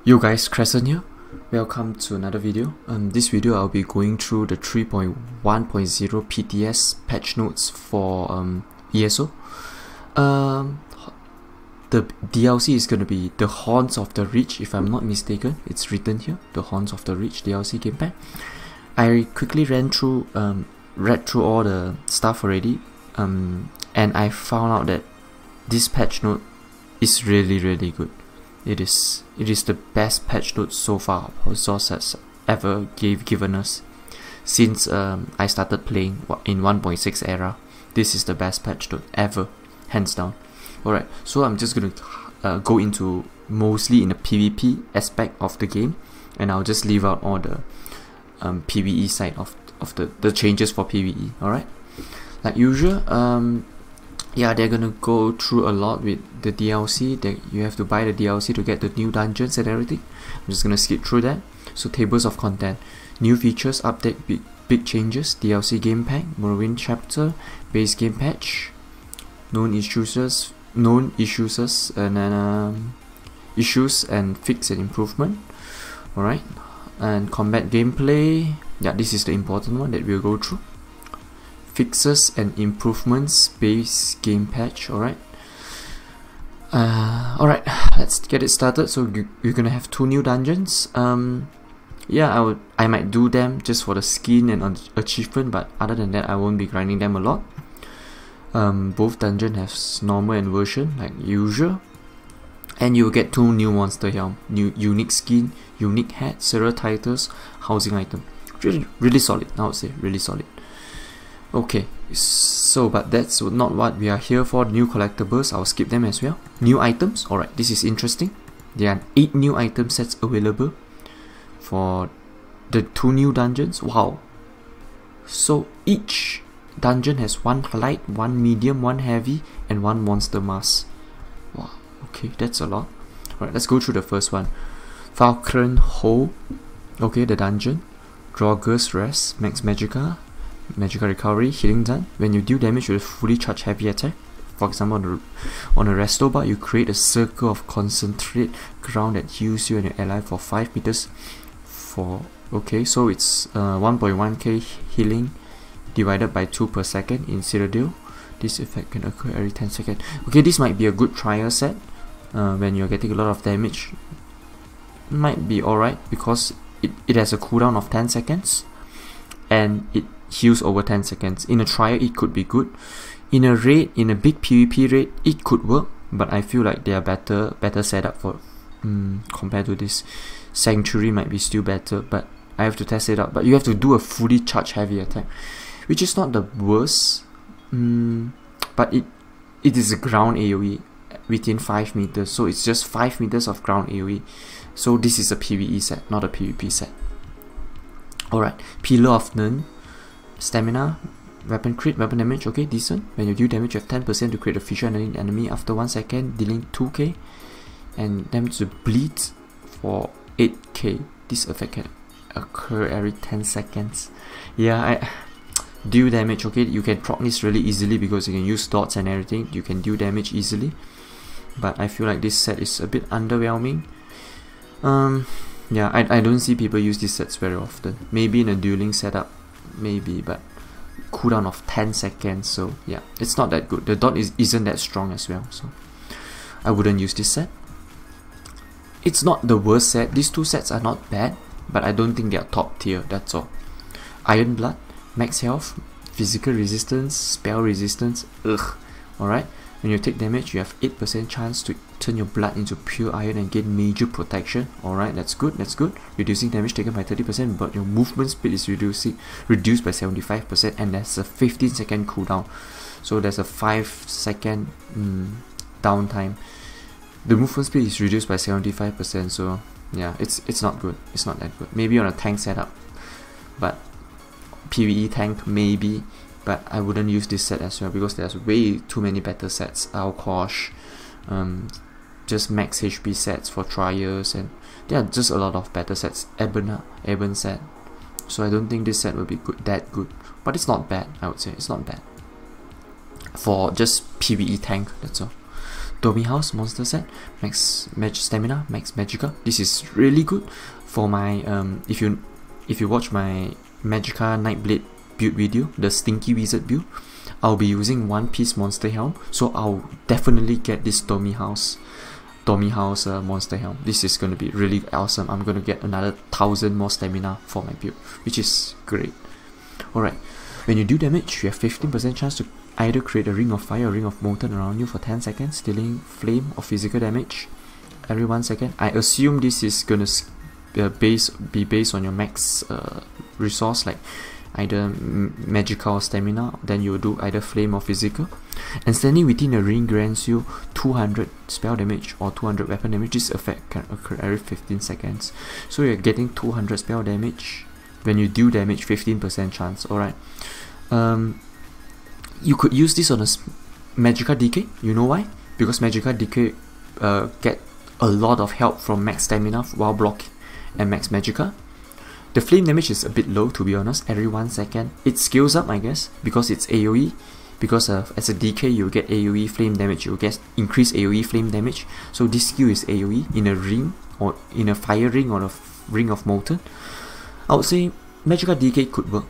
Yo guys, Crescent here. Welcome to another video. This video I'll be going through the 3.1.0 PTS patch notes for ESO. The DLC is going to be the Horns of the Reach, if I'm not mistaken. It's written here, the Horns of the Reach DLC game pack. I quickly read through all the stuff already, and I found out that this patch note is really good. It is the best patch note so far Zos has ever given us since I started playing in 1.6 era. This is the best patch note ever, hands down. Alright, so I'm just gonna go into mostly in the PvP aspect of the game, and I'll just leave out all the PvE side of the changes for PvE. Alright, like usual, yeah, they're gonna go through a lot with the DLC. That you have to buy the DLC to get the new dungeons and everything. I'm just gonna skip through that. So tables of content, new features, update, big changes, DLC game pack, Untitled Chapter, base game patch, known issues, and then issues and fix and improvement. Alright, and combat gameplay. Yeah, this is the important one that we'll go through. Fixes and improvements, base game patch. Alright, alright, let's get it started. So you're gonna have 2 new dungeons. Yeah, I might do them just for the skin and achievement, but other than that I won't be grinding them a lot. Both dungeons have normal and version like usual, and you will get 2 new monster helm, new unique skin, unique hat, serial titles, housing item. Really solid, I would say, really solid. Okay, so but that's not what we are here for. New collectibles, I'll skip them as well. New items, alright, this is interesting. There are 8 new item sets available for the 2 new dungeons. Wow. So each dungeon has 1 light, 1 medium, 1 heavy, and 1 monster mask. Wow, okay, that's a lot. Alright, let's go through the first one. Falcon Hole, okay, the dungeon. Draugur's Rest, Max Magica recovery, healing done. When you deal damage with a fully charged heavy attack, for example on a resto bar, you create a circle of concentrate ground that heals you and your ally for 5 meters for, okay, so it's 1.1k healing divided by 2 per second in Citadel. This effect can occur every 10 seconds. Okay, this might be a good trial set when you're getting a lot of damage. Might be alright because it has a cooldown of 10 seconds and it heals over 10 seconds. In a trial it could be good. In a raid, in a big PvP raid, it could work, but I feel like they are better setup for compared to this. Sanctuary might be still better, but I have to test it out. But you have to do a fully charged heavy attack, which is not the worst, but it is a ground AoE within 5 meters, so it's just 5 meters of ground AoE. So this is a PvE set, not a PvP set. Alright, Pillar of None, stamina, weapon crit, weapon damage, okay, decent. When you deal damage, you have 10% to create a feature underneath enemy after 1 second, dealing 2k, and damage to bleed for 8k. This effect can occur every 10 seconds. Yeah, I deal damage, okay, you can proc this really easily because you can use dots and everything. You can deal damage easily, but I feel like this set is a bit underwhelming. Yeah, I don't see people use these sets very often. Maybe in a dueling setup, maybe, but cooldown of 10 seconds, so yeah, it's not that good. The dot isn't that strong as well, so I wouldn't use this set. It's not the worst set. These 2 sets are not bad, but I don't think they are top tier, that's all. Iron Blood, max health, physical resistance, spell resistance, ugh. Alright, when you take damage, you have 8% chance to turn your blood into pure iron and gain major protection. Alright, that's good, that's good. Reducing damage taken by 30%, but your movement speed is reduced by 75%, and there's a 15-second cooldown. So there's a 5-second downtime. The movement speed is reduced by 75%, so yeah, it's not good. It's not that good. Maybe on a tank setup, but PvE tank maybe, but I wouldn't use this set as well because there's way too many better sets. Alkosh, just max HP sets for trials, and there are just a lot of better sets. Eben set. So I don't think this set will be that good, but it's not bad. I would say it's not bad for just PvE tank. That's all. Domi House monster set, max stamina, max magicka. This is really good for my if you watch my Magicka Nightblade build video, the Stinky Wizard build, I'll be using one piece monster helm, so I'll definitely get this Domi House monster helm. This is going to be really awesome. I'm going to get another 1000 more stamina for my build, which is great. Alright, when you do damage, you have 15% chance to either create a ring of fire or ring of molten around you for 10 seconds, dealing flame or physical damage every 1 second. I assume this is gonna be based on your max resource, like either magical or stamina. Then you will do either flame or physical. And standing within a ring grants you 200 spell damage or 200 weapon damage. This effect can occur every 15 seconds. So you're getting 200 spell damage. When you do damage, 15% chance. Alright. You could use this on a Magicka DK. You know why? Because Magicka DK get a lot of help from max stamina while blocking and max Magicka. The flame damage is a bit low, to be honest, every 1 second. It scales up, I guess, because it's AoE. Because as a DK, you get AoE flame damage, you get increased AoE flame damage. So this skill is AoE in a ring, or in a fire ring, or a ring of molten. I would say Magicka DK could work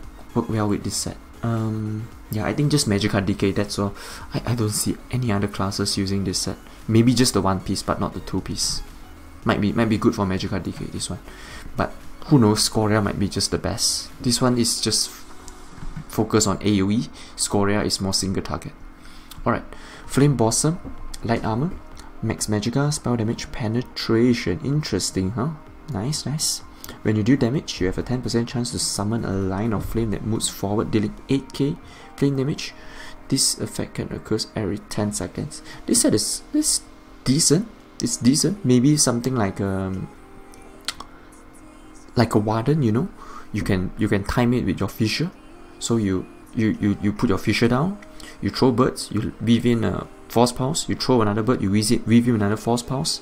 well with this set. Yeah, I think just Magicka DK, that's all. I don't see any other classes using this set. Maybe just the 1 piece, but not the 2 piece. Might be good for Magicka DK, this one. But who knows, Scoria might be just the best. This one is just focused on AoE. Scoria is more single target. Alright, Flame Blossom, light armor, max Magicka, spell damage, penetration. Interesting, huh? Nice, nice. When you do damage, you have a 10% chance to summon a line of flame that moves forward, dealing 8k flame damage. This effect can occur every 10 seconds. This set is decent. It's decent. Maybe something like a warden, you know. You can time it with your fissure. So you put your fissure down, you throw birds, you weave in a force pulse, you throw another bird, you weave in another force pulse,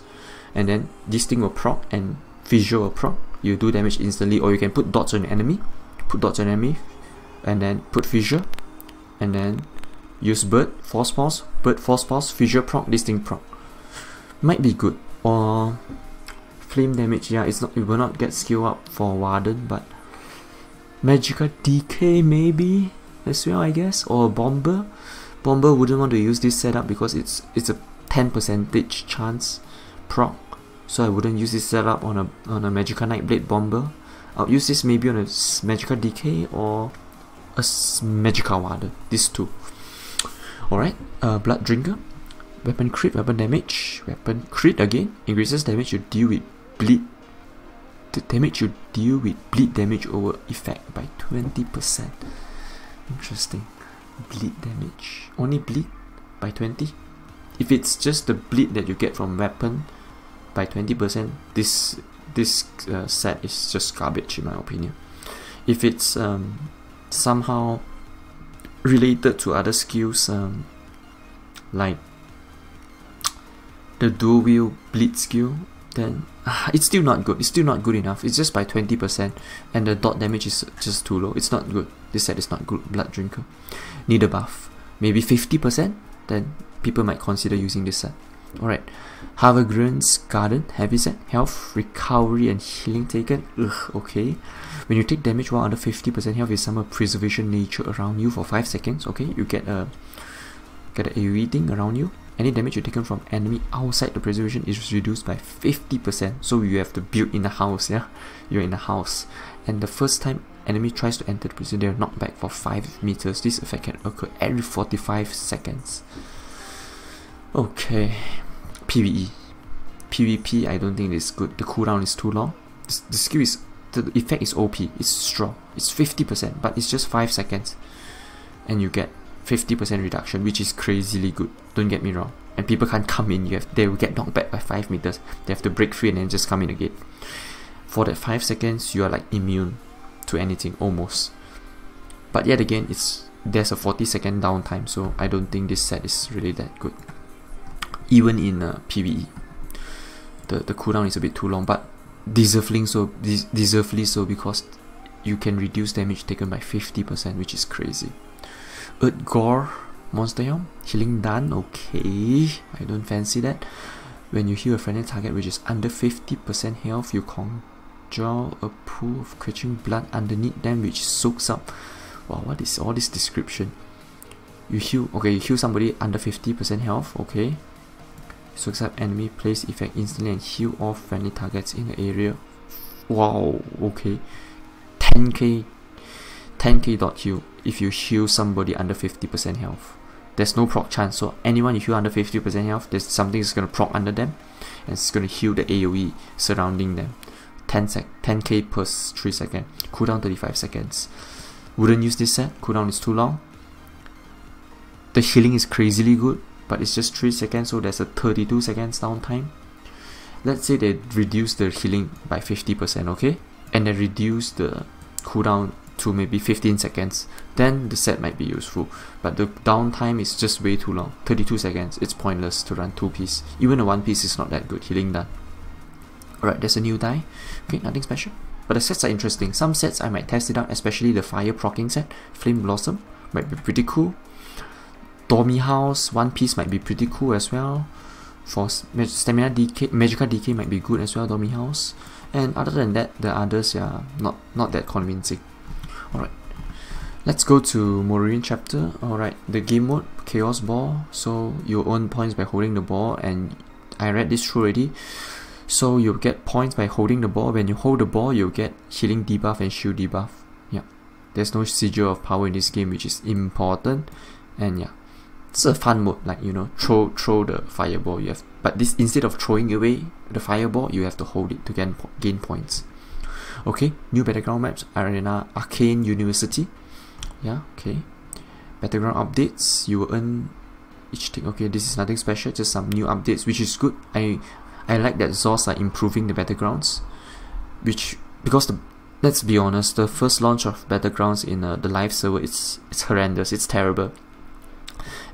and then this thing will proc and fissure will proc. You do damage instantly, or you can put dots on your enemy, and then put fissure, and then use bird, force pulse, fissure proc, this thing proc. Might be good. Or flame damage, yeah, it will not get skill up for warden, but Magicka DK maybe as well, I guess, or bomber. Bomber wouldn't want to use this setup because it's a 10% chance proc. So I wouldn't use this setup on a Magicka Nightblade bomber. I'll use this maybe on a Magicka DK or a Magicka Warden. These two. Alright, Blood Drinker. Weapon crit, weapon damage. Weapon crit again. Increases damage you deal with bleed. The damage you deal with bleed damage over effect by 20%. Interesting. Bleed damage. Only bleed by 20? If it's just the bleed that you get from weapon by 20%, this set is just garbage in my opinion. If it's somehow related to other skills, like the dual wheel bleed skill, then it's still not good. It's still not good enough. It's just by 20%, and the dot damage is just too low. It's not good. This set is not good. Blood Drinker. Need a buff. Maybe 50%, then people might consider using this set. Alright, Harvagran's Garden, heavy set, health, recovery and healing taken. Ugh, okay. When you take damage while under 50% health, you summon preservation nature around you for 5 seconds. Okay, you get a AoE thing around you. Any damage you taken from enemy outside the preservation is reduced by 50%. So you have to build in the house, yeah? You're in the house. And the first time enemy tries to enter the preservation, they are knocked back for 5 meters. This effect can occur every 45 seconds. Okay, PvE. PvP, I don't think it's good. The cooldown is too long. The skill is, the effect is OP. It's strong. It's 50%, but it's just 5 seconds, and you get 50% reduction, which is crazily good. Don't get me wrong. And people can't come in. They will get knocked back by 5 meters. They have to break free and then just come in again. For that 5 seconds, you are like immune to anything almost. But yet again, there's a 40-second downtime, so I don't think this set is really that good. Even in PvE, the cooldown is a bit too long, but deservedly so, because you can reduce damage taken by 50%, which is crazy. Earth Gore, Monster Helm, healing done, okay, I don't fancy that. When you heal a friendly target which is under 50% health, you conjure a pool of quenching blood underneath them which soaks up. Wow, what is all this description? You heal, okay, you heal somebody under 50% health, okay. Soaks up enemy, place effect instantly and heal all friendly targets in the area. Wow, okay. 10k dot heal if you heal somebody under 50% health. There's no proc chance, so anyone you heal under 50% health, there's something that's going to proc under them and it's going to heal the AoE surrounding them. 10k per 3 seconds, cooldown 35 seconds. Wouldn't use this set, cooldown is too long. The healing is crazily good, but it's just 3 seconds, so there's a 32 seconds downtime. Let's say they reduce the healing by 50%, okay, and they reduce the cooldown to maybe 15 seconds, then the set might be useful, but the downtime is just way too long. 32 seconds, it's pointless to run 2-piece. Even a 1-piece is not that good, healing done. Alright, there's a new die, okay, nothing special, but the sets are interesting. Some sets I might test it out, especially the fire proccing set. Flame Blossom might be pretty cool. Dormy House 1-piece might be pretty cool as well. For stamina decay, magical decay might be good as well, Dormy House. And other than that, the others are not that convincing. Alright, let's go to Untitled Chapter. Alright, the game mode, Chaos Ball. So you earn points by holding the ball, and I read this through already. So you get points by holding the ball. When you hold the ball, you get healing debuff and shield debuff. Yeah, there's no sigil of power in this game, which is important. And yeah, it's a fun mode, like, you know, throw the fireball. You have, but this, instead of throwing away the fireball, you have to hold it to gain points. Okay, new battleground maps, Arena, Arcane University. Yeah, okay. Battleground updates, you will earn each thing. Okay, this is nothing special, just some new updates, which is good. I like that Zos are improving the battlegrounds, because let's be honest, the first launch of Battlegrounds in the live server, it's horrendous, it's terrible.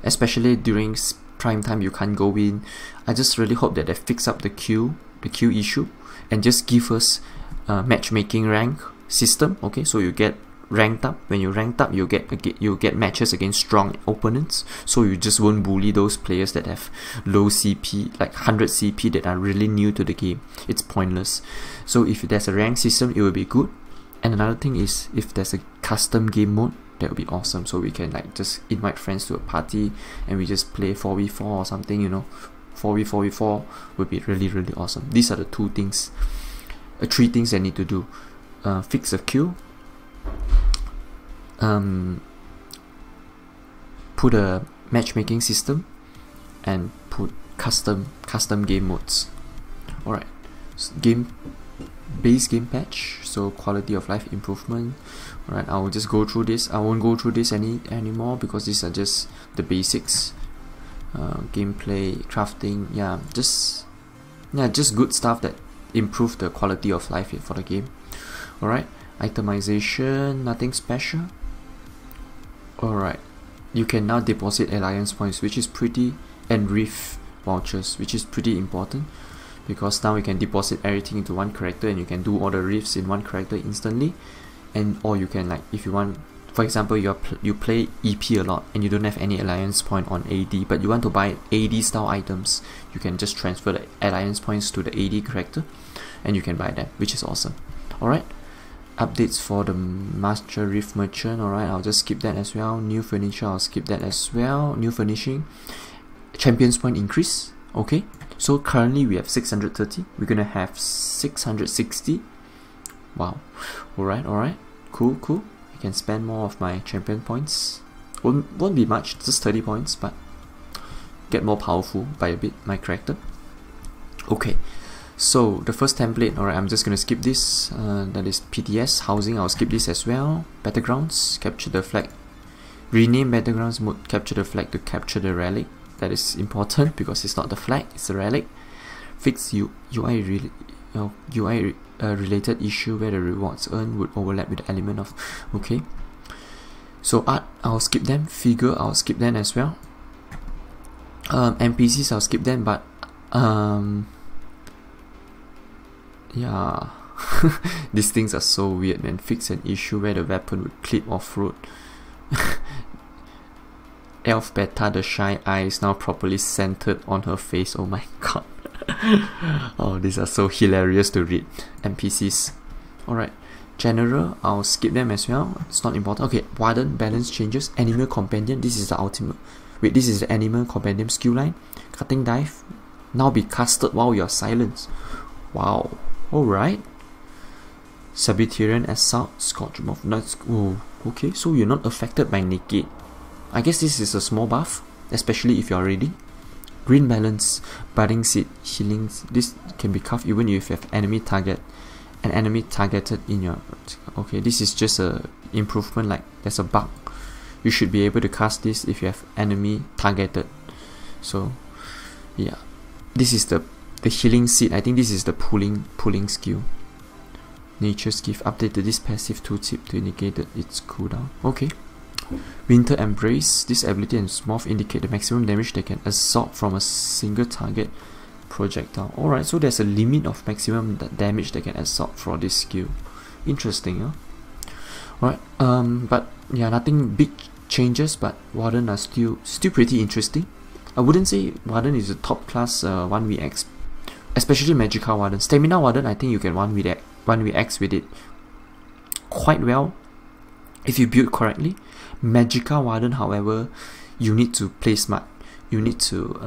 Especially during prime time, you can't go in. I just really hope that they fix up the queue issue and just give us matchmaking rank system. Okay, so you get ranked up. When you ranked up, you get matches against strong opponents, so you just won't bully those players that have low CP, like 100 CP, that are really new to the game. It's pointless. So if there's a rank system, it will be good. And another thing is, if there's a custom game mode, that would be awesome, so we can like just invite friends to a party and we just play 4v4 or something, you know. 4v4 would be really awesome. These are the three things I need to do. Fix the queue, put a matchmaking system, and put custom game modes. Alright, base game patch, so quality of life improvement. Alright, I will just go through this. I won't go through this anymore because these are just the basics. Gameplay, crafting, just good stuff that improve the quality of life for the game. Alright, itemization, nothing special. Alright, you can now deposit alliance points, which is pretty, and rift vouchers, which is pretty important, because now you can deposit everything into one character and you can do all the rifts in one character instantly. And or you can, like, if you want, for example, you play EP a lot and you don't have any alliance point on AD, but you want to buy AD style items, you can just transfer the alliance points to the AD character and you can buy them, which is awesome. Alright, updates for the Master Rift Merchant. Alright, I'll just skip that as well. New furniture, I'll skip that as well. New furnishing, champions point increase. Okay, so currently we have 630, we're gonna have 660. Wow. Alright, cool. I can spend more of my champion points. Won't be much, just 30 points, but get more powerful by a bit, my character. Okay, so the first template, alright, I'm just gonna skip this. That is PTS, housing, I'll skip this as well. Battlegrounds, capture the flag. Rename Battlegrounds mode, capture the flag to capture the relic. That is important because it's not the flag, it's the relic. Fix UI related issue where the rewards earned would overlap with the element of. Okay, so art, I'll skip them. Figure, I'll skip them as well. NPCs, I'll skip them, but yeah. These things are so weird, man. Fix an issue where the weapon would clip off-road. Elf Beta, the shy eyes now properly centered on her face. Oh my god. Oh, these are so hilarious to read. NPCs. Alright. General, I'll skip them as well. It's not important. Okay, Warden, balance changes. Animal Companion, this is the ultimate. Wait, this is the Animal Companion skill line. Cutting Dive, now be casted while you're silenced. Wow. Alright. Sabbatarian Assault, Scorch Moth. Oh, okay, so you're not affected by Negate. I guess this is a small buff, especially if you're ready. Green Balance, Budding Seed, Healing. This can be cast even if you have enemy target. An enemy targeted in your... Okay, this is just a improvement, like there's a bug. You should be able to cast this if you have enemy targeted. So, yeah. This is the Healing Seed. I think this is the pulling skill. Nature's Gift, updated this passive tooltip to indicate its cooldown. Okay. Winter Embrace, this ability and Moth indicate the maximum damage they can absorb from a single target projectile. Alright, so there's a limit of maximum damage they can absorb for this skill. Interesting, huh? Alright, but yeah, nothing big changes, but Warden are still pretty interesting. I wouldn't say Warden is a top class 1vx, especially Magica Warden. Stamina Warden, I think you can 1vx with it quite well if you build correctly. Magica Warden, however, you need to play smart. You need to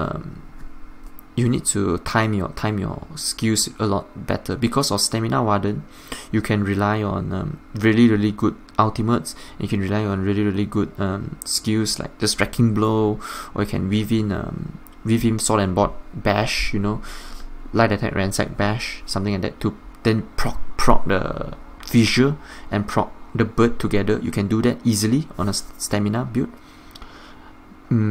time your skills a lot better. Because of Stamina Warden, you can rely on really good ultimates. You can rely on really good skills like the Striking Blow, or you can weave in Sword and Board Bash, you know, Light Attack Ransack Bash, something like that, to then proc the Fissure and proc the bird together. You can do that easily on a stamina build.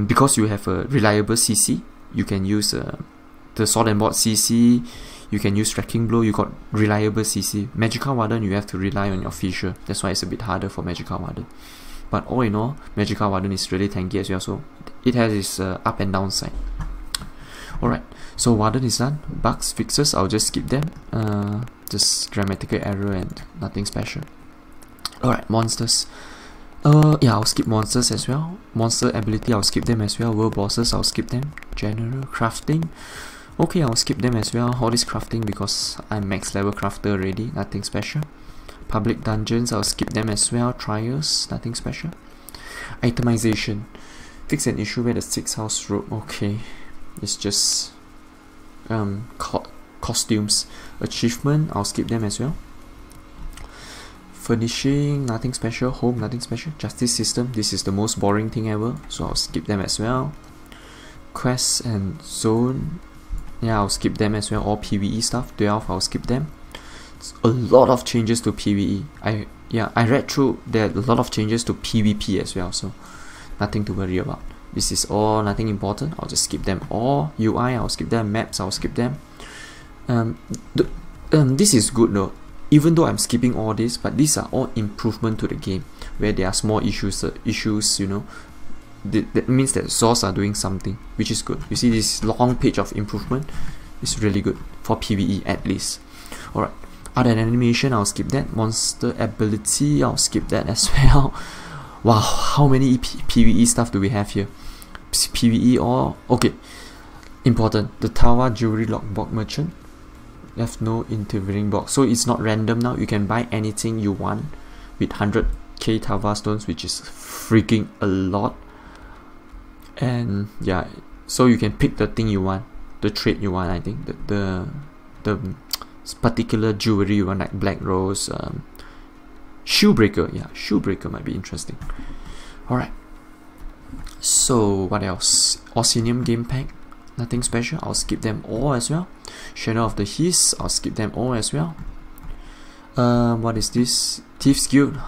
Because you have a reliable CC, you can use the Sword and Board CC, you can use Striking Blow, you got reliable CC. Magica Warden, you have to rely on your Fissure. That's why it's a bit harder for Magica Warden. But all in all, Magica Warden is really tanky as well, so it has its up and down side. Alright, so Warden is done. Bugs, fixes, I'll just skip them. Just grammatical error and nothing special. Alright, monsters. Yeah, I'll skip monsters as well. Monster ability, I'll skip them as well. World bosses, I'll skip them. General crafting, okay, I'll skip them as well. All this crafting because I'm max level crafter already, nothing special. Public dungeons, I'll skip them as well. Trials, nothing special. Itemization, fix an issue where the 6th house robe. Okay, it's just costumes. Achievement, I'll skip them as well. Furnishing, nothing special. Home, nothing special. Justice system, this is the most boring thing ever, so I'll skip them as well. Quests and zone, yeah, I'll skip them as well. All PvE stuff. 12, I'll skip them. It's a lot of changes to PvE. I read through, there are a lot of changes to PvP as well, so nothing to worry about. This is all nothing important, I'll just skip them all. UI, I'll skip them. Maps, I'll skip them. This is good though. Even though I'm skipping all this, but these are all improvement to the game, where there are small issues, you know, that means that Zors are doing something, which is good. You see this long page of improvement, it's really good, for PvE at least. Alright, art and animation, I'll skip that. Monster ability, I'll skip that as well. Wow, how many PvE stuff do we have here? PvE all, okay. Important, the Tawa Jewelry Lockbox Merchant. Left no intervening box, so it's not random now. You can buy anything you want with 100k Tava stones, which is freaking a lot. And yeah, so you can pick the thing you want, the trait you want. I think the particular jewelry you want, like Black Rose, Shoebreaker. Yeah, Shoebreaker might be interesting. Alright, so what else? Orsinium game pack, nothing special, I'll skip them all as well. Shadow of the Hiss, I'll skip them all as well. What is this? Thief's Guild,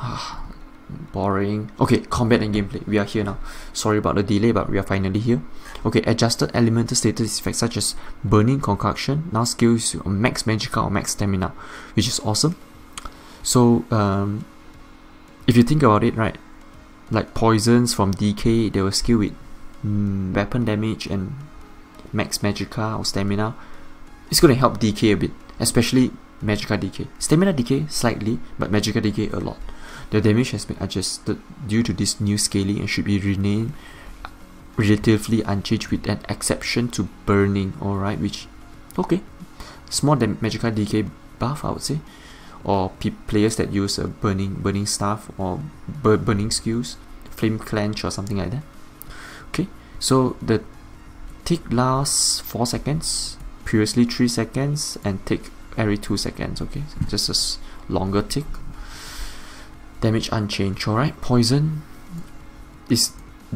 boring. Okay, combat and gameplay, we are here now. Sorry about the delay, but we are finally here. Okay, adjusted elemental status effects such as burning, concoction, now skills max magica or max stamina, which is awesome. So if you think about it, right, like poisons from DK, they will skill with weapon damage and max magica or stamina. It's going to help DK a bit, especially magica DK. Stamina DK slightly, but magica DK a lot. The damage has been adjusted due to this new scaling and should be renamed relatively unchanged with an exception to burning. Alright, which, okay, small magical decay buff, I would say, or players that use a burning staff or burning skills, flame clench or something like that. Okay, so the tick lasts 4 seconds, previously 3 seconds, and tick every 2 seconds. Okay, so just a longer tick. Damage unchanged. Alright, poison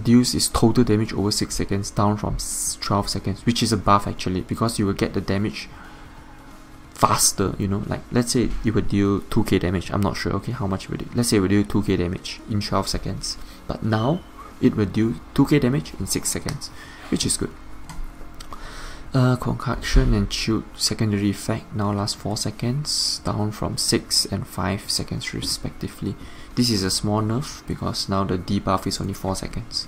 deals total damage over 6 seconds, down from 12 seconds, which is a buff actually, because you will get the damage faster, you know, like let's say you would deal 2k damage, I'm not sure, okay, how much it would do. Let's say it would deal 2k damage in 12 seconds, but now it will deal 2k damage in 6 seconds, which is good. Concoction and shield secondary effect now lasts 4 seconds, down from 6 and 5 seconds respectively. This is a small nerf because now the debuff is only 4 seconds.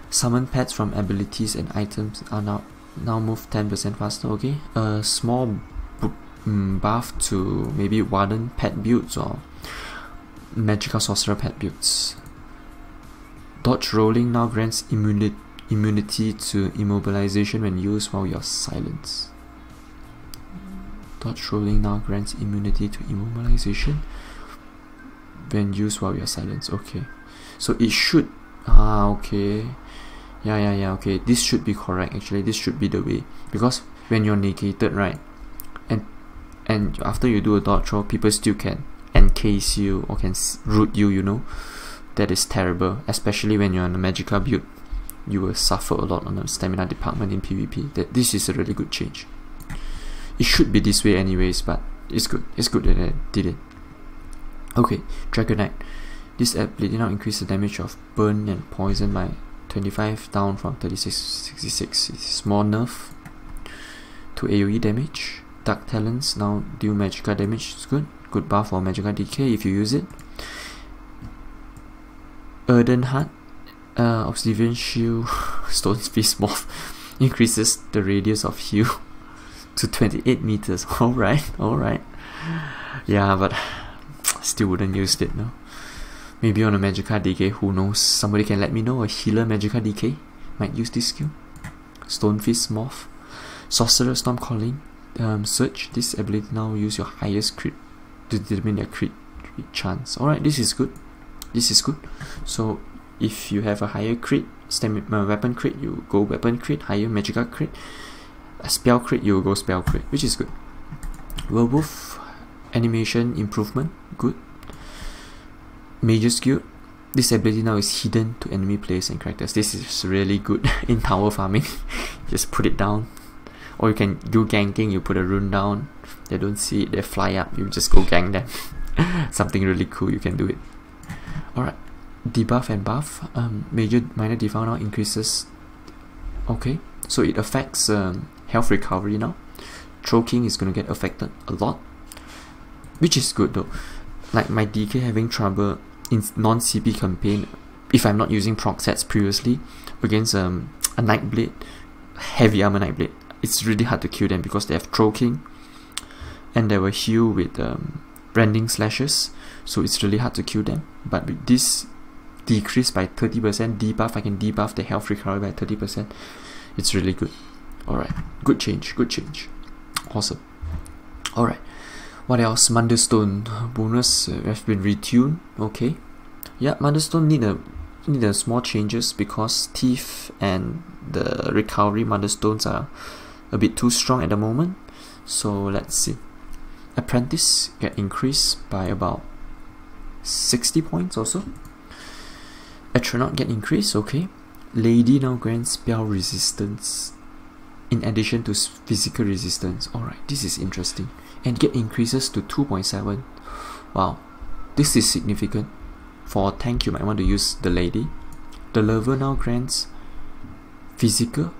Summon pets from abilities and items are now moved 10% faster. Okay, a small buff to maybe Warden pet builds or Magical Sorcerer pet builds. Dodge rolling now grants immunity to immobilization when used while you're silenced. Dodge rolling now grants immunity to immobilization when used while you're silenced. Okay, so it should okay, yeah, okay, this should be correct actually. This should be the way, because when you're negated, right, and after you do a dodge roll, people still can encase you or can root you, you know. That is terrible, especially when you're on a magical build. You will suffer a lot on the stamina department in PvP. This is a really good change. It should be this way anyways, but it's good. It's good that I did it. Okay, Dragonite. This ability now increases the damage of burn and poison by 25, down from 36 to 66. It's small nerf to AoE damage. Dark Talons now deal magical damage. It's good. Good buff for magical decay if you use it. Earthen Heart. Obsidian Shield, Stone's Fist Moth increases the radius of heal to 28 meters. Alright. Yeah, but still wouldn't use it, no. Maybe on a Magical Decay, who knows? Somebody can let me know. A healer Magical Decay might use this skill. Stone Fist Moth. Sorcerer Storm Calling. Search. This ability now use your highest crit to determine their crit chance. Alright, this is good. So if you have a higher crit, weapon crit, you go weapon crit. Higher magical crit, a spell crit, you go spell crit, which is good. Werewolf animation improvement, good. Major skill, this ability now is hidden to enemy players and characters. This is really good in tower farming. Just put it down, or you can do ganking. You put a rune down, they don't see it, they fly up, you just go gank them. Something really cool, you can do it. Alright, debuff and buff. Minor debuff now increases. Okay, so it affects health recovery now. Choking is going to get affected a lot, which is good though. Like my DK having trouble in non-CP campaign, if I'm not using proc sets previously, against a Nightblade, heavy armor Nightblade, it's really hard to kill them because they have choking and they will heal with branding slashes, so it's really hard to kill them. But with this decrease by 30% debuff, I can debuff the health recovery by 30%. It's really good. Alright, good change. Awesome. Alright, what else? Mundus Stone bonus has been retuned. Okay, yeah, Mundus Stone need a small changes because Thief and the recovery Mundus Stones are a bit too strong at the moment. So let's see. Apprentice get increased by about 60 points also. Astronaut get increased. Okay, Lady now grants spell resistance in addition to physical resistance. Alright, this is interesting. And get increases to 2.7. Wow, this is significant. For a tank, you might want to use the Lady. The Lover now grants physical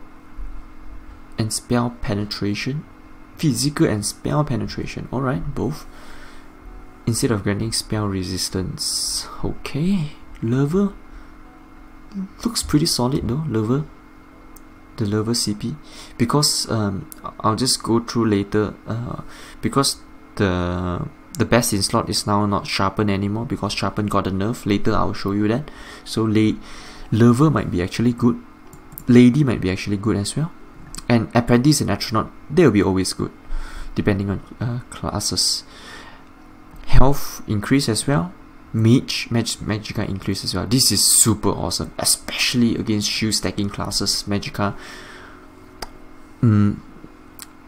and spell penetration. Alright, both. Instead of granting spell resistance. Okay, Lover looks pretty solid though, Lover. The Lover CP, because I'll just go through later, because the best in slot is now not Sharpen anymore, because Sharpen got a nerf. Later I'll show you that. So Lover might be actually good Lady might be actually good as well. And Apprentice and Astronaut, they will be always good, depending on classes. Health increase as well. Magicka increase as well. This is super awesome, especially against shield stacking classes. Magicka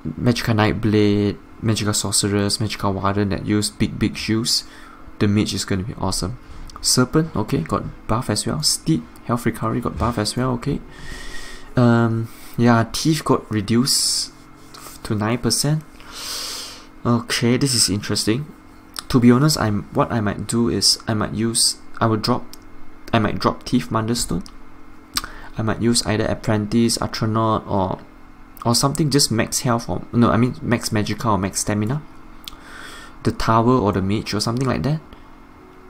Nightblade, Magicka Sorceress, Magicka Warden that use big shields. The mage is going to be awesome. Serpent, okay, got buff as well. Steed, health recovery got buff as well, okay. Yeah, Thief got reduced to 9%. Okay, this is interesting. To be honest, what I might do is I might drop Thief Mundus. I might use either Apprentice, Astronaut, or something just max health, or no, I mean max Magicka or max stamina. The Tower or the Mage or something like that,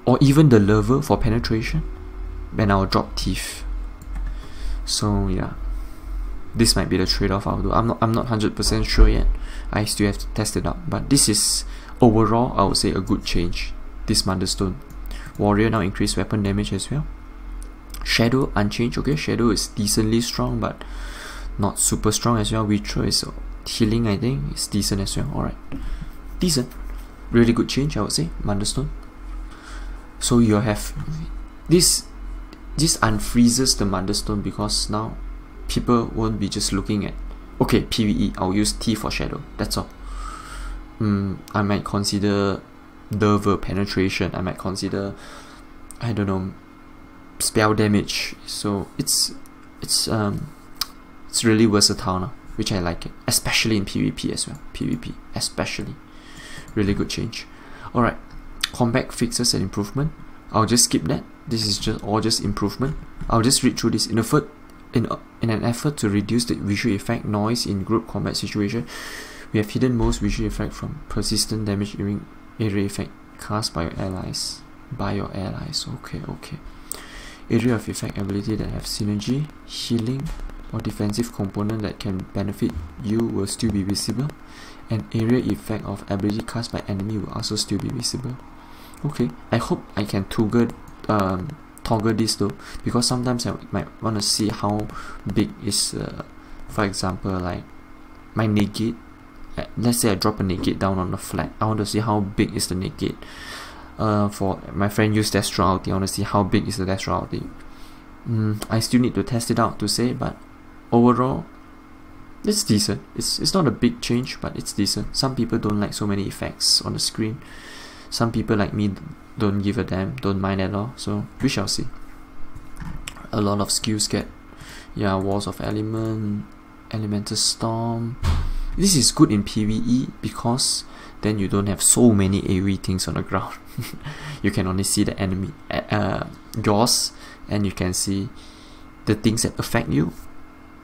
or even the Lover for penetration. Then I'll drop Thief. So yeah, this might be the trade-off I'll do. I'm not 100% sure yet. I still have to test it out. But this is overall, I would say, a good change. This Mundus. Warrior now increased weapon damage as well. Shadow unchanged. Okay, Shadow is decently strong, but not super strong as well. Witcher is healing, I think. It's decent as well. Alright, decent. Really good change, I would say. Mundus. So you have this unfreezes the Mundus, because now people won't be just looking at, okay, PvE, I'll use T for Shadow, that's all. I might consider Lover penetration, I might consider, I don't know, spell damage. So it's really versatile now, which I like it, especially in PvP as well. PvP especially, really good change. Alright, combat fixes and improvement. I'll just skip that. This is just improvement. I'll just read through this. In an effort to reduce the visual effect noise in group combat situation, we have hidden most visual effect from persistent damage during area effect cast by your allies. Okay. Area of effect ability that have synergy, healing, or defensive component that can benefit you will still be visible. An area effect of ability cast by enemy will also still be visible. Okay, I hope I can toggle this though, because sometimes I might want to see how big is, for example, like my negate. Let's say I drop a negate down on the flag. I want to see how big is the negate. For my friend used Destro ulti, I want to see how big is the Destro ulti. I still need to test it out to say, but overall, it's decent. It's not a big change, but it's decent. Some people don't like so many effects on the screen. Some people like me don't give a damn, don't mind at all. So we shall see. A lot of skills get, yeah, Walls of Element, Elemental Storm. This is good in PvE because then you don't have so many AoE things on the ground. You can only see the enemy, yours, and you can see the things that affect you,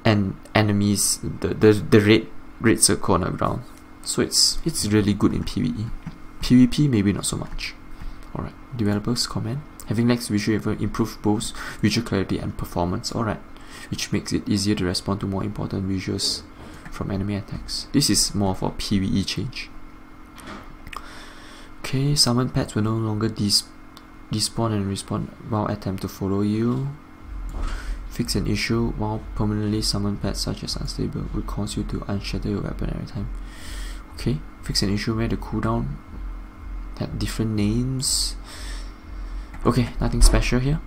and enemies, the red circle on the ground. So it's really good in PvE. PvP maybe not so much. Alright, developers comment. Having less visual effect improve both visual clarity and performance. Alright, which makes it easier to respond to more important visuals from enemy attacks. This is more for PvE change. Okay, summon pets will no longer despawn and respawn while attempt to follow you. Fix an issue while permanently summon pets such as unstable will cause you to unshatter your weapon every time. Okay, fix an issue where the cooldown had different names. Okay, nothing special here.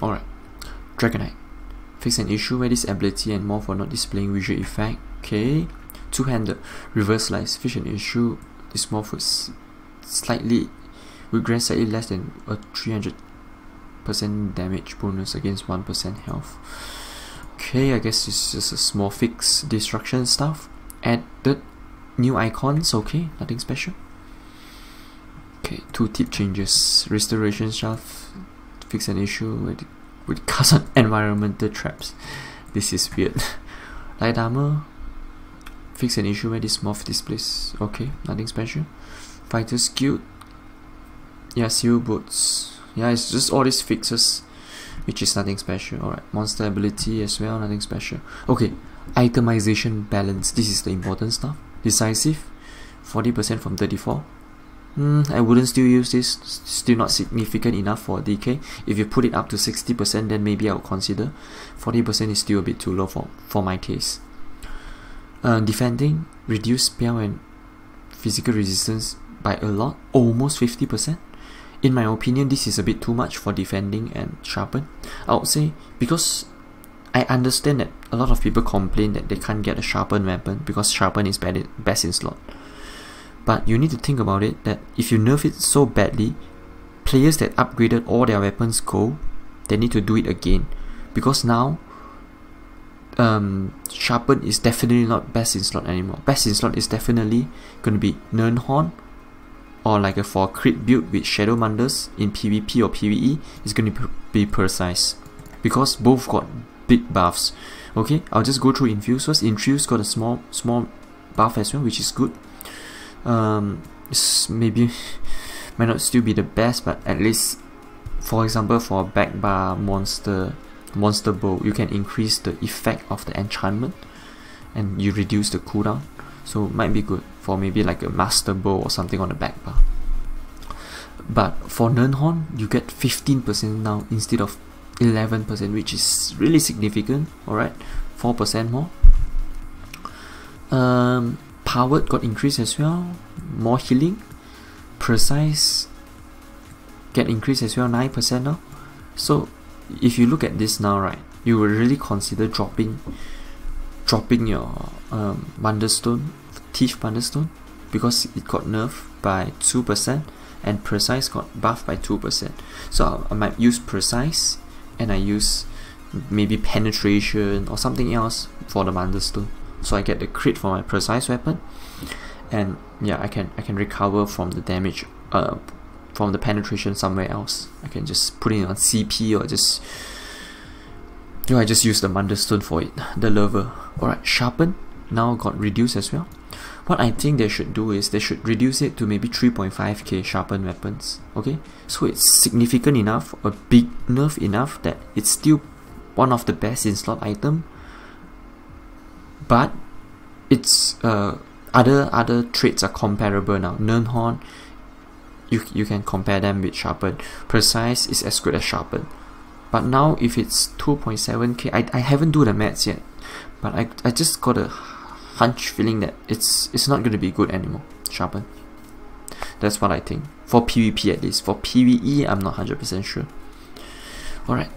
Alright, Dragonite. Fix an issue where this ability and more for not displaying visual effect. Okay, two-handed. Reverse slice. Fix an issue. This more for will grant slightly less than a 300% damage bonus against 1% health. Okay, I guess it's just a small fix. Destruction stuff. Added new icons. Okay, nothing special. Okay, two tip changes. Restoration shaft. Fix an issue with cast on environmental traps. This is weird. Light armor. Fix an issue where this morph displays. Okay, nothing special. Fighter skill. Yeah, seal boots. Yeah, it's just all these fixes, which is nothing special. Alright, monster ability as well, nothing special. Okay, itemization balance. This is the important stuff. Decisive, 40% from 34. I wouldn't still use this. Still not significant enough for DK. If you put it up to 60%, then maybe I would consider. 40% is still a bit too low for my taste. Defending, reduce spell and physical resistance by a lot, almost 50%. In my opinion, this is a bit too much for defending and sharpen. I would say, because I understand that a lot of people complain that they can't get a sharpen weapon because sharpen is best in slot. But you need to think about it, that if you nerf it so badly, players that upgraded all their weapons gold, they need to do it again. Because now, sharpen is definitely not best in slot anymore. Best in slot is definitely going to be Nernhorn, or like a for crit build with Shadow Mundus in PvP or PvE is going to be precise. Because both got big buffs. Okay, I'll just go through Infuse first. Infuse got a small buff as well, which is good. Maybe might not still be the best, but at least, for example, for a back bar monster bow, you can increase the effect of the enchantment and you reduce the cooldown, so it might be good for maybe like a master bow or something on the back bar. But for Nernhorn, you get 15% now instead of 11%, which is really significant. Alright, 4% more. Powered got increased as well, more healing. Precise get increased as well, 9% now. So if you look at this now, right, you will really consider dropping your Mundus Stone, Teeth Mundus Stone, because it got nerfed by 2% and Precise got buffed by 2%. So I might use Precise and I use maybe Penetration or something else for the Mundus Stone. So I get the crit for my Precise weapon, and yeah, I can recover from the damage from the penetration somewhere else. I can just put it on CP, or just I just use the Mundus Stone for it, the lever. Alright, sharpen now got reduced as well. What I think they should do is they should reduce it to maybe 3.5k sharpen weapons. Okay, so it's significant enough, a big nerf enough that it's still one of the best in slot item, but it's other traits are comparable now. Nernhorn, you can compare them with sharpen. Precise is as good as sharpen. But now if it's 2.7k, I haven't do the maths yet, but I just got a hunch feeling that it's not going to be good anymore, sharpen. That's what I think, for PvP at least. For PvE, I'm not 100% sure. Alright,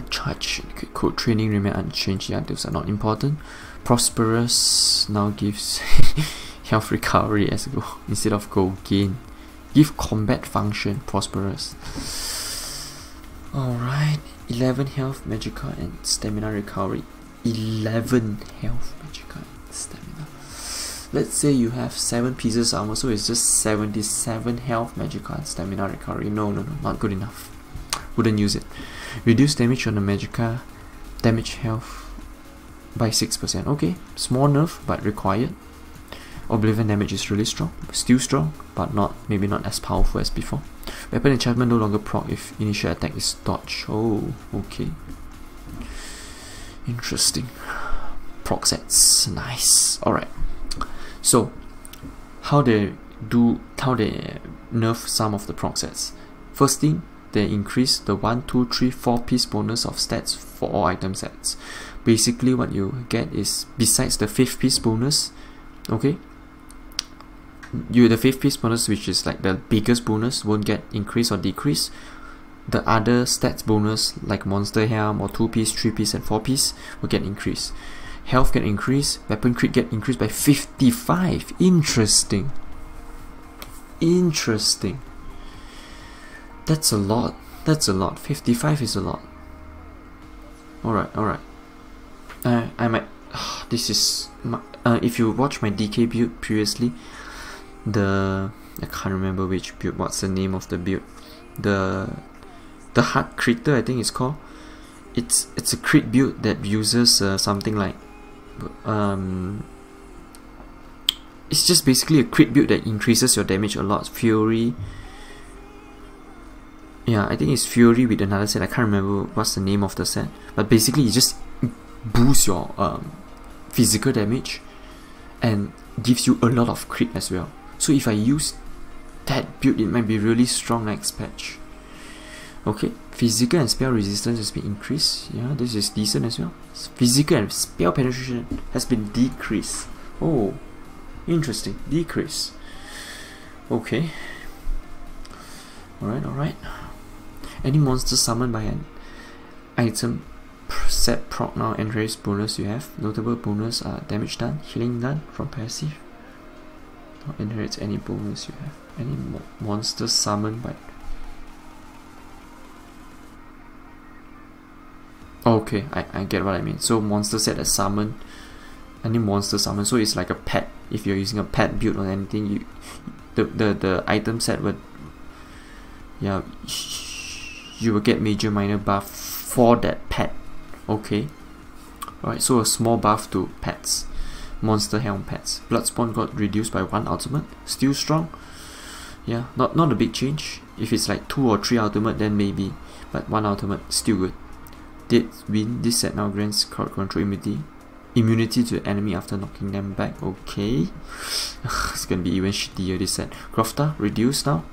charge code training remain unchanged. Yeah, those are not important. Prosperous now gives health recovery as goal instead of gold gain. Give combat function, prosperous. Alright, 11 health, magicka and stamina recovery. 11 health, magicka and stamina. Let's say you have 7 pieces armor, so it's just 77 health, magicka and stamina recovery. No, not good enough. Wouldn't use it. Reduce damage on the magicka, damage health by 6%. Okay, small nerf but required. Oblivion damage is really strong, still strong, but maybe not as powerful as before. Weapon enchantment no longer proc if initial attack is dodge. Oh, okay. Interesting. Proc sets, nice. Alright. So, how they nerf some of the proc sets. First thing, they increase the 1, 2, 3, 4 piece bonus of stats for all item sets. Basically what you get is, besides the 5th piece bonus, okay, the 5th piece bonus, which is like the biggest bonus, won't get increased or decreased. The other stats bonus like monster helm or 2 piece, 3 piece and 4 piece will get increased. Health get increased, weapon crit get increased by 55. Interesting. That's a lot. 55 is a lot. Alright. I might this is my, if you watch my DK build previously, I can't remember which build, what's the name of the build, the hard critter I think it's called. It's a crit build that uses something like it's just basically a crit build that increases your damage a lot. Fury, yeah, I think it's Fury with another set. I can't remember what's the name of the set, but basically it just boosts your physical damage and gives you a lot of crit as well. So if I use that build, it might be really strong next patch. Okay, physical and spell resistance has been increased. Yeah, this is decent as well. Physical and spell penetration has been decreased. Oh, interesting. Decrease. Okay. Alright. Any monster summoned by an item set proc now enrage bonus you have. Notable bonus are damage done, healing done from passive. Not inherits any bonus you have. Any monster summoned by... Okay, I get what I mean. So monster set as summon, any monster summon, so it's like a pet. If you're using a pet build on anything, the item set would, yeah, you will get major minor buff for that pet. Okay, alright, so a small buff to pets. Monster helm pets. Bloodspawn got reduced by 1 ultimate, still strong. Yeah, not a big change. If it's like 2 or 3 ultimate, then maybe, but 1 ultimate, still good. Did win. This set now grants crowd control immunity to the enemy after knocking them back. Okay. It's gonna be even shittier this set. Crofter reduced now.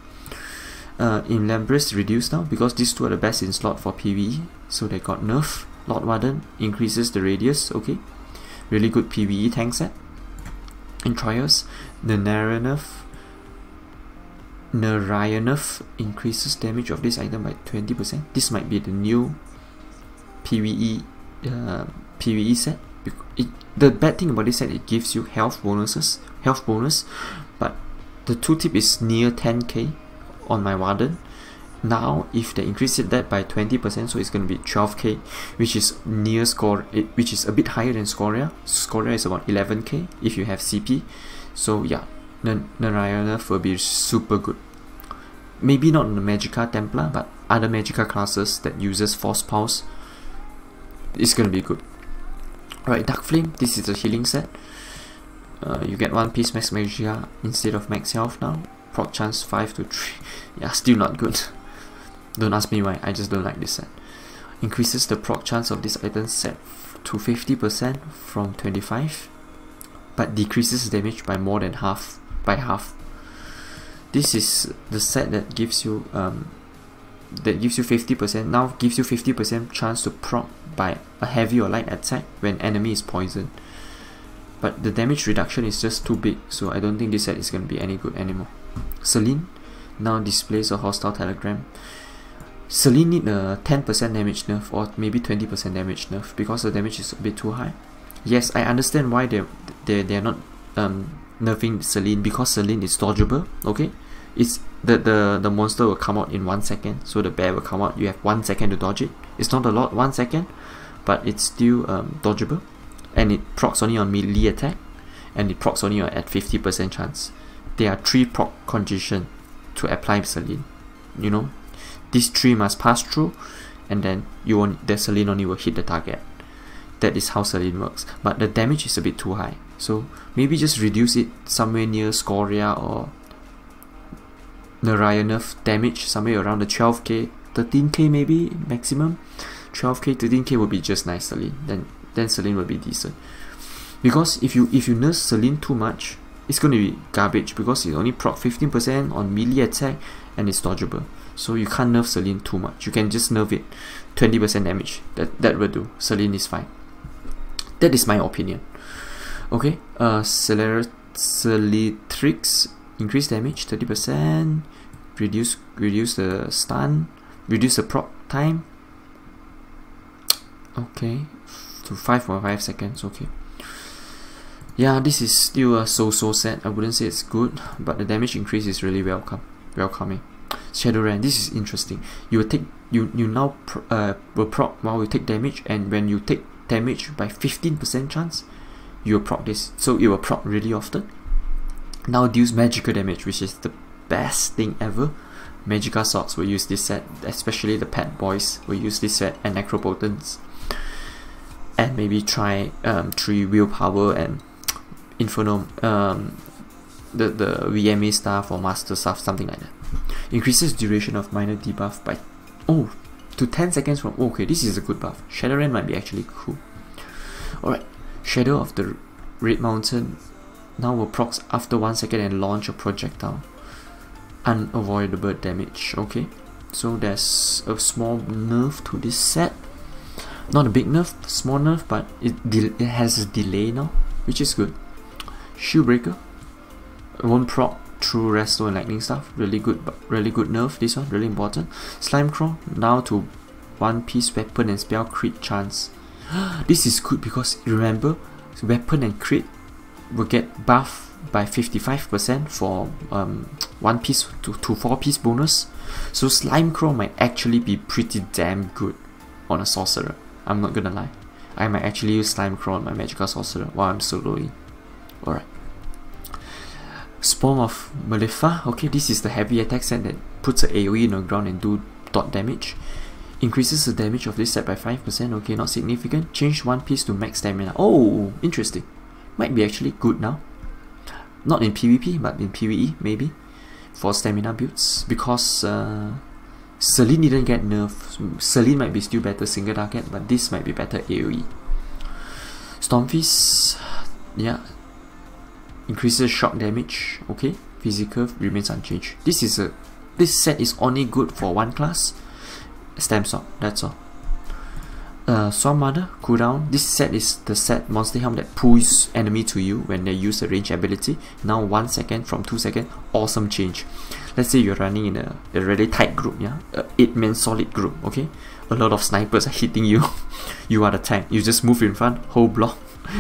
In Lambrus reduced now because these two are the best in slot for PvE, so they got nerf. Lord Warden increases the radius. Okay, really good PvE tank set. In Trials, the Narayanov increases damage of this item by 20%. This might be the new PvE set. The bad thing about this set, it gives you health bonus, but the tooltip is near 10k on my Warden. Now if they increase that by 20%, so it's going to be 12k, which is near which is a bit higher than Scoria. Scoria is about 11k if you have CP. So yeah, Narayanov will be super good. Maybe not the Magicka Templar, but other Magicka classes that uses Force Pulse, it's gonna be good. Alright, Dark Flame, this is a healing set. You get 1 piece Max Magicka instead of Max Health now. Proc chance 5 to 3. Yeah, still not good. Don't ask me why, I just don't like this set. Increases the proc chance of this item set to 50% from 25, but decreases damage by more than half. This is the set that gives you 50%, now gives you 50% chance to proc by a heavy or light attack when enemy is poisoned. But the damage reduction is just too big, so I don't think this set is going to be any good anymore. Celine now displays a hostile telegram. Celine need a 10% damage nerf or maybe 20% damage nerf because the damage is a bit too high. Yes, I understand why they're not nerfing Celine, because Celine is dodgeable. Okay, it's the monster will come out in 1 second, so the bear will come out, you have 1 second to dodge it. It's not a lot, 1 second, but it's still dodgeable, and it procs only on melee attack, and it procs only at 50% chance. There are 3 proc conditions to apply Celine. You know, these 3 must pass through, and then the Celine only will hit the target. That is how Celine works, but the damage is a bit too high, so maybe just reduce it somewhere near Scoria or Narayanov damage, somewhere around the 12k, 13k maybe maximum. 12k, 13k would be just nice Celine. Then Celine will be decent. Because if you nerf Celine too much, it's going to be garbage because it only proc 15% on melee attack and it's dodgeable. So you can't nerf Celine too much. You can just nerf it 20% damage. That will do. Celine is fine. That is my opinion. Okay, Celetrix, increase damage 30%, reduce the stun, reduce the proc time. Okay, to 5.5 seconds. Okay. Yeah, this is still a so-so set. I wouldn't say it's good, but the damage increase is really welcoming. Shadowrun, this is interesting. You will take you now will proc while you take damage, and when you take damage by 15% chance, you will proc this, so it will proc really often. Now deals magical damage, which is the best thing ever. Magicka Swords will use this set, especially the pet boys will use this set, and Necropotents, and maybe try 3 willpower and Inferno, the VMA staff or master staff, something like that. Increases duration of minor debuff by to 10 seconds from okay, this is a good buff. Shadowrun might be actually cool. Alright, Shadow of the Red Mountain now will proc after 1 second and launch a projectile. unavoidable damage. Okay, so there's a small nerf to this set. Not a big nerf, small nerf, but it has a delay now, which is good. Shield Breaker, it won't proc through resto and lightning stuff. Really good, but really good nerf. This one really important. Slime Crawl now to 1 piece weapon and spell crit chance. This is good because remember, weapon and crit will get buff by 55% for 1 piece to 4 piece bonus. So Slime Crawl might actually be pretty damn good on a sorcerer. I'm not gonna lie, I might actually use Slime Crawl on my magical sorcerer while I'm soloing. Alright. Spawn of Malefa. Okay, this is the heavy attack set that puts an AoE on the ground and do dot damage. Increases the damage of this set by 5%. Okay, not significant. Change 1 piece to max stamina. Oh, interesting. Might be actually good now. Not in PvP, but in PvE maybe, for stamina builds, because Celine didn't get nerfed. Celine might be still better single target, but this might be better AoE. Stormfist, yeah, increases shock damage. Okay, physical remains unchanged. This set is only good for one class, Stem Sword. That's all. Swarm Mother cooldown. This set is the set monster helm that pulls enemy to you when they use a range ability. Now 1 second from 2 seconds. Awesome change. Let's say you're running in a really tight group, yeah, a 8-man solid group. Okay, a lot of snipers are hitting you. You are the tank. You just move in front, whole block.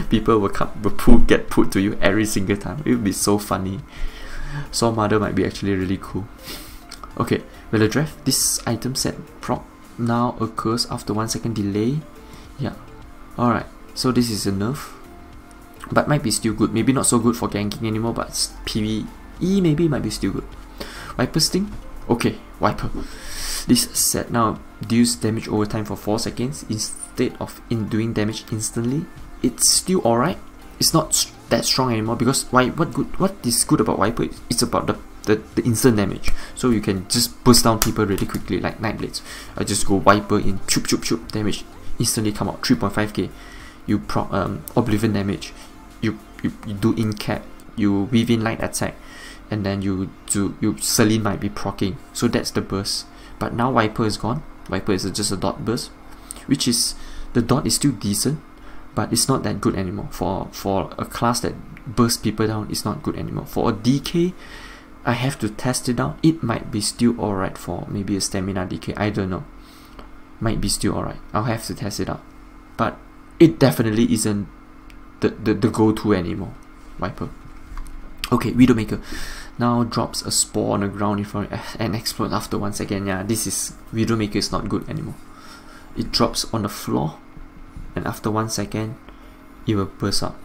People will come, get put to you every single time. It would be so funny. Swarm Mother might be actually really cool. Okay, Veladreth. This item set proc now occurs after 1 second delay. Yeah, alright, so this is a nerf, but might be still good. Maybe not so good for ganking anymore, but PvE maybe might be still good. Viper Sting. Okay, Viper. This set now deals damage over time for 4 seconds instead of doing damage instantly. It's still alright. It's not that strong anymore because what is good about Viper? It's about the instant damage, so you can just burst down people really quickly like Nightblades. I just go Viper in, choop choop choop, damage instantly come out, 3.5k. You proc Oblivion damage, you do in cap, you weave in light attack, and then you Celine might be proccing. So that's the burst. But now Viper is gone. Viper is just a dot burst, which is, the dot is still decent, but it's not that good anymore. For a class that bursts people down, it's not good anymore. For a DK, I have to test it out. It might be still alright for maybe a stamina DK. I don't know. Might be still alright. I'll have to test it out. But it definitely isn't the go-to anymore. Viper. Okay, Widowmaker. Now drops a spore on the ground in front and explodes after 1 second. Yeah, this is, Widowmaker is not good anymore. It drops on the floor and after 1 second it will burst out.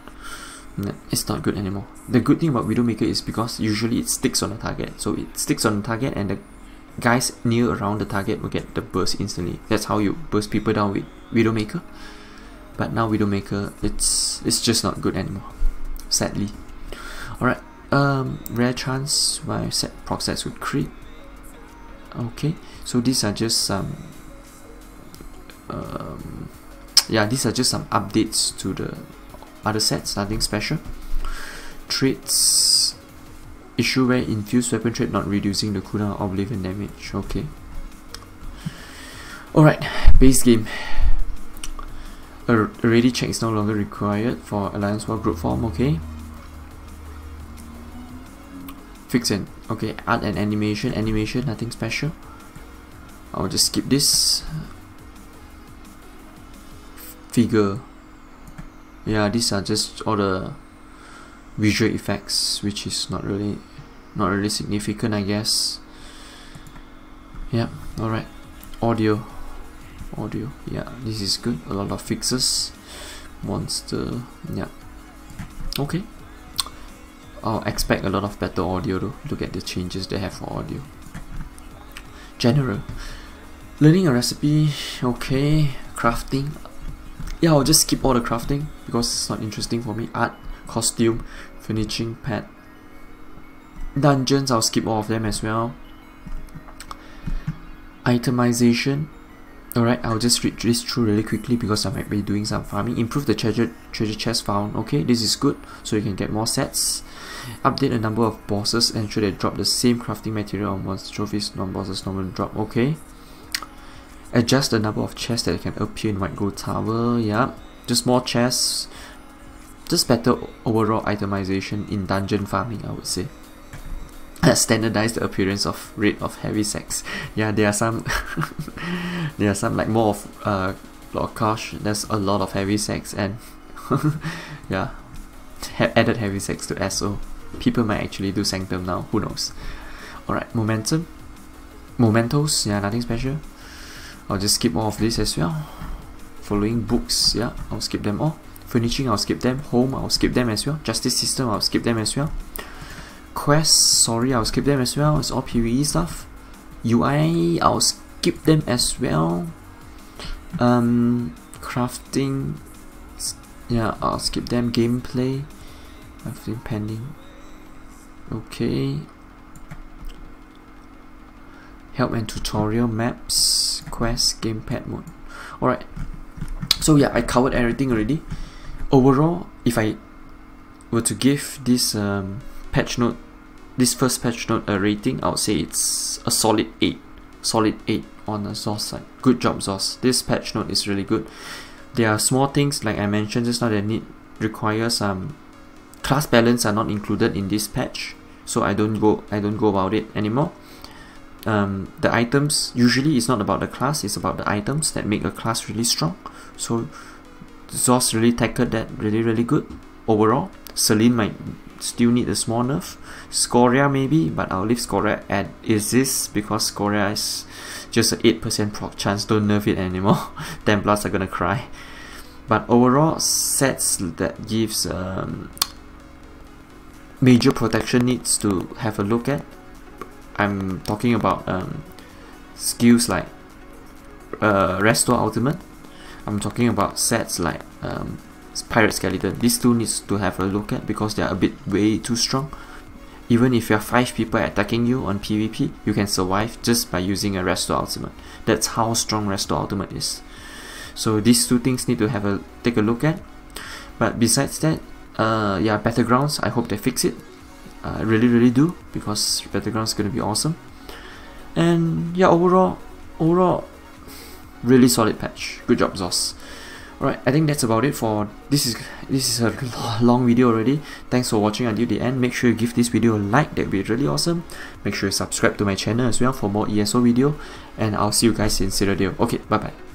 It's not good anymore. The good thing about Widowmaker is because usually it sticks on the target. So it sticks on the target and the guys near around the target will get the burst instantly. That's how you burst people down with Widowmaker. But now Widowmaker, it's just not good anymore, sadly. Alright, rare chance by set proc sets with crit. Okay, so these are just some these are just some updates to the other sets, nothing special. Traits. Issue where infused weapon trait not reducing the cooldown of Oblivion damage. Okay. Alright, base game. A ready check is no longer required for Alliance War group form. Okay. Fix and okay, art and animation. Animation, nothing special. I'll just skip this. Figure. Yeah, these are just all the visual effects, which is not really significant, I guess. Yeah, alright. Audio, yeah, this is good. A lot of fixes. Monster, yeah. Okay. I'll expect a lot of better audio though. Look at the changes they have for audio. General. Learning a recipe, okay. Crafting. Yeah, I'll just skip all the crafting because it's not interesting for me. Art, costume, finishing pad. Dungeons, I'll skip all of them as well. Itemization. Alright, I'll just read this through really quickly because I might be doing some farming. Improve the treasure chest found. Okay, this is good, so you can get more sets. Update the number of bosses, ensure they drop the same crafting material on monster trophies, non-bosses normally drop. Okay. Adjust the number of chests that can appear in White Gold Tower. Yeah, just more chests. Just better overall itemization in dungeon farming, I would say. Standardize the appearance of rate of heavy sacks. Yeah, there are some there are some like more of gosh, there's a lot of heavy sacks, and yeah, added heavy sacks to ESO. People might actually do Sanctum now, who knows. Alright, mementos, yeah, nothing special. I'll just skip all of this as well. Following books, yeah, I'll skip them all. Furnishing, I'll skip them. Home, I'll skip them as well. Justice system, I'll skip them as well. Quests, sorry, I'll skip them as well. It's all PvE stuff. UI, I'll skip them as well. Crafting, yeah, I'll skip them. Gameplay, everything pending. Okay. Help and tutorial, maps, quests, gamepad mode. Alright. So yeah, I covered everything already. Overall, if I were to give this patch note, this first patch note a rating, I would say it's a solid 8. Solid 8 on the Zos side. Good job, Zos. This patch note is really good. There are small things like I mentioned just now that require some class balance are not included in this patch, so I don't go about it anymore. The items, usually it's not about the class, it's about the items that make a class really strong. So Zos really tackled that really good overall. Celine might still need a small nerf. Scoria maybe, but I'll leave Scoria at is this because Scoria is just an 8% proc chance. Don't nerf it anymore. Templars are gonna cry. But overall, sets that gives major protection needs to have a look at. I'm talking about skills like Restore Ultimate. I'm talking about sets like Pirate Skeleton. These two needs to have a look at because they are a bit way too strong. Even if you have 5 people attacking you on PvP, you can survive just by using a Restore Ultimate. That's how strong Restore Ultimate is. So these two things need to take a look at. But besides that, yeah, Battlegrounds, I hope they fix it. I really do, because Battlegrounds is gonna be awesome. And yeah, overall, really solid patch. Good job, Zos. Alright, I think that's about it for this is a long video already. Thanks for watching until the end. Make sure you give this video a like, that'd be really awesome. Make sure you subscribe to my channel as well for more ESO video, and I'll see you guys in Cyrodiil. Okay, bye bye.